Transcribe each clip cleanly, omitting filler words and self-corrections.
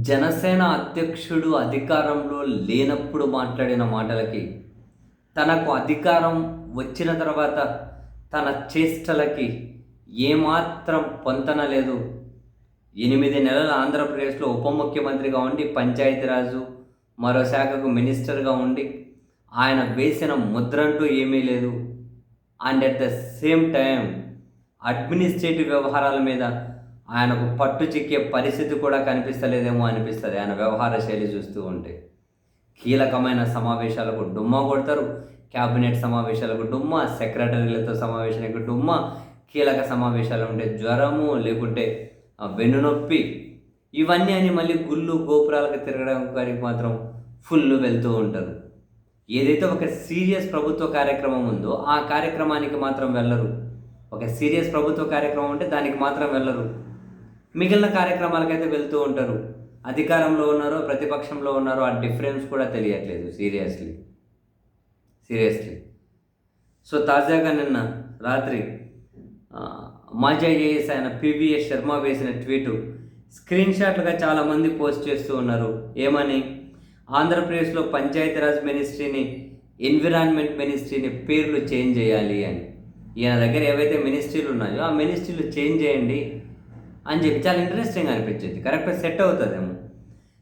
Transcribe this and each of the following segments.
జనసేన అధ్యక్షుడు అధికారంలో లేనప్పుడు మాట్లాడిన మాటలకి, తనకు అధికారం వచ్చిన తర్వాత తన చేష్టలకి ఏమాత్రం పొంతన లేదు. 8 నెలలు ఆంధ్రప్రదేశ్లో ఉప ముఖ్యమంత్రిగా ఉండి, పంచాయతీరాజు మరో శాఖకు మినిస్టర్గా ఉండి, ఆయన వేసిన ముద్రంటూ ఏమీ లేదు. And at the same time administrative వ్యవహారాల మీద ఆయనకు పట్టు చిక్కే పరిస్థితి కూడా కనిపిస్తలేదేమో అనిపిస్తుంది ఆయన వ్యవహార శైలి చూస్తూ ఉంటే. కీలకమైన సమావేశాలకు డుమ్మా కొడతారు, క్యాబినెట్ సమావేశాలకు డుమ్మా, సెక్రటరీలతో సమావేశానికి డుమ్మా, కీలక సమావేశాలు ఉంటే జ్వరము, లేకుంటే వెన్నునొప్పి, ఇవన్నీ అని మళ్ళీ గుళ్ళు గోపురాలకు తిరగడం కాడికి మాత్రం ఫుల్ వెళ్తూ ఉంటారు. ఏదైతే ఒక సీరియస్ ప్రభుత్వ కార్యక్రమం ఉందో ఆ కార్యక్రమానికి మాత్రం వెళ్ళరు. ఒక సీరియస్ ప్రభుత్వ కార్యక్రమం ఉంటే దానికి మాత్రం వెళ్ళరు. మిగిలిన కార్యక్రమాలకైతే వెళ్తూ ఉంటారు. అధికారంలో ఉన్నారో ప్రతిపక్షంలో ఉన్నారో ఆ డిఫరెన్స్ కూడా తెలియట్లేదు సీరియస్లీ. సో తాజాగా నిన్న రాత్రి మాజీ ఐఏఎస్ ఆయన పివిఎస్ శర్మ వేసిన ట్వీటు స్క్రీన్ షాట్లుగా చాలామంది పోస్ట్ చేస్తూ ఉన్నారు. ఏమని? ఆంధ్రప్రదేశ్లో పంచాయతీరాజ్ మినిస్ట్రీని, ఎన్విరాన్మెంట్ మినిస్ట్రీని పేర్లు చేంజ్ చేయాలి అని. ఈయన దగ్గర ఏవైతే మినిస్ట్రీలు ఉన్నాయో ఆ మినిస్ట్రీలు చేంజ్ చేయండి అని చెప్పి చాలా ఇంట్రెస్టింగ్ అనిపించింది. కరెక్ట్గా సెట్ అవుతుందేమో.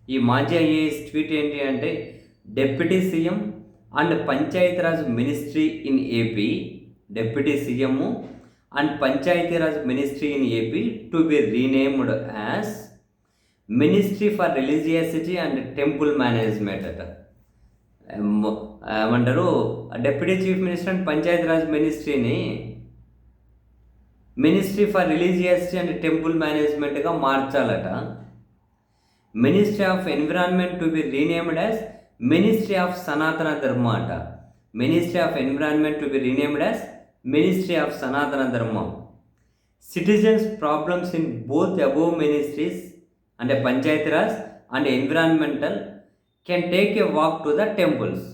ఈ మాజీ ఐఏఎస్ ట్వీట్ ఏంటి అంటే, deputy CM and Panchayati Raj ministry in AP, deputy CM and Panchayati Raj ministry in AP to be renamed as ministry for religiosity and temple management అట. ఏమంటారు, deputy chief minister and Panchayati Raj మినిస్ట్రీని ministry for religiosity and temple మేనేజ్మెంట్గా మార్చాలట. Ministry of environment to be renamed as ministry of Sanatana Dharma అట. Ministry of environment to be renamed as ministry of Sanatana ధర్మం. Citizens problems in both above ministries అంటే Panchayati Raj and environmental can take a walk to the temples.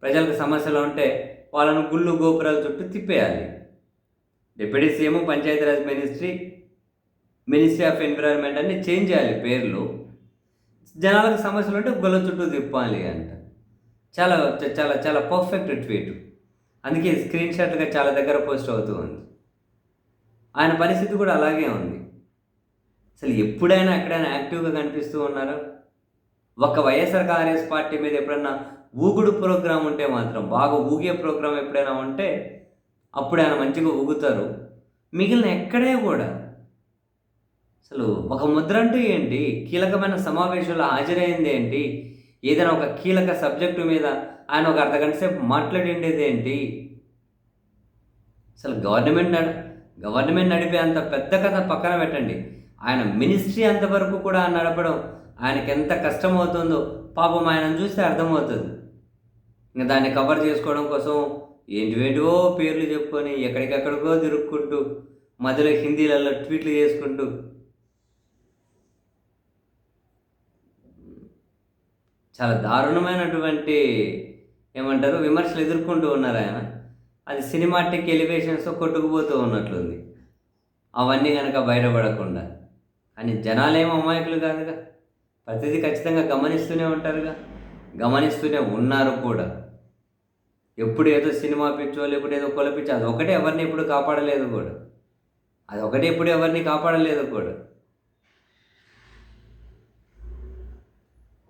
ప్రజలకు సమస్యలు ఉంటే వాళ్ళను గుళ్ళు గోపురాల చుట్టూ తిప్పేయాలి. Deputy CM, Panchayati Raj ministry, ministry of environment అన్ని చేంజ్ చేయాలి పేర్లు. జనాలకు సమస్యలు ఉంటే గుళ్ళ చుట్టూ తిప్పాలి అంట. చాలా చాలా చాలా పర్ఫెక్ట్ ట్వీట్. అందుకే స్క్రీన్ షాట్గా చాలా దగ్గర పోస్ట్ అవుతూ ఉంది. ఆయన పరిస్థితి కూడా అలాగే ఉంది. అసలు ఎప్పుడైనా ఎక్కడైనా యాక్టివ్గా కనిపిస్తూ ఉన్నారు. ఒక వైఎస్ఆర్ కాంగ్రెస్ పార్టీ మీద ఎప్పుడన్నా ఊగుడు ప్రోగ్రాం ఉంటే మాత్రం, బాగా ఊగే ప్రోగ్రాం ఎప్పుడైనా ఉంటే అప్పుడు ఆయన మంచిగా ఊగుతారు. మిగిలిన ఎక్కడే కూడా అసలు ఒక ముద్ర అంటూ ఏంటి, కీలకమైన సమావేశంలో హాజరైంది ఏంటి, ఏదైనా ఒక కీలక సబ్జెక్టు మీద ఆయన ఒక అర్ధగంట సేపు మాట్లాడిండేది ఏంటి, అసలు గవర్నమెంట్ నడిపే అంత పెద్ద కథ పక్కన పెట్టండి, ఆయన మినిస్ట్రీ అంతవరకు కూడా నడపడం ఆయనకి ఎంత కష్టమవుతుందో పాపం ఆయనను చూస్తే అర్థమవుతుంది. ఇంకా దాన్ని కవర్ చేసుకోవడం కోసం ఏంటివేంటివో పేర్లు చెప్పుకొని ఎక్కడికెక్కడికో తిరుక్కుంటూ మధ్యలో హిందీలలో ట్వీట్లు చేసుకుంటూ చాలా దారుణమైనటువంటి ఏమంటారు విమర్శలు ఎదుర్కొంటూ ఉన్నారు ఆయన. అది సినిమాటిక్ ఎలివేషన్స్ కొట్టుకుపోతూ ఉన్నట్లుంది, అవన్నీ కనుక బయటపడకుండా. కానీ జనాలేమో అమాయకులు కాదుగా, ప్రతిదీ ఖచ్చితంగా గమనిస్తూనే ఉంటారుగా, గమనిస్తూనే ఉన్నారు కూడా. ఎప్పుడు ఏదో సినిమా పిచ్చో లేకపోతే ఏదో కొల పిచ్చో, అది ఒకటే ఎవరిని ఎప్పుడు కాపాడలేదు కూడా, అది ఒకటే ఎప్పుడు ఎవరిని కాపాడలేదు కూడా.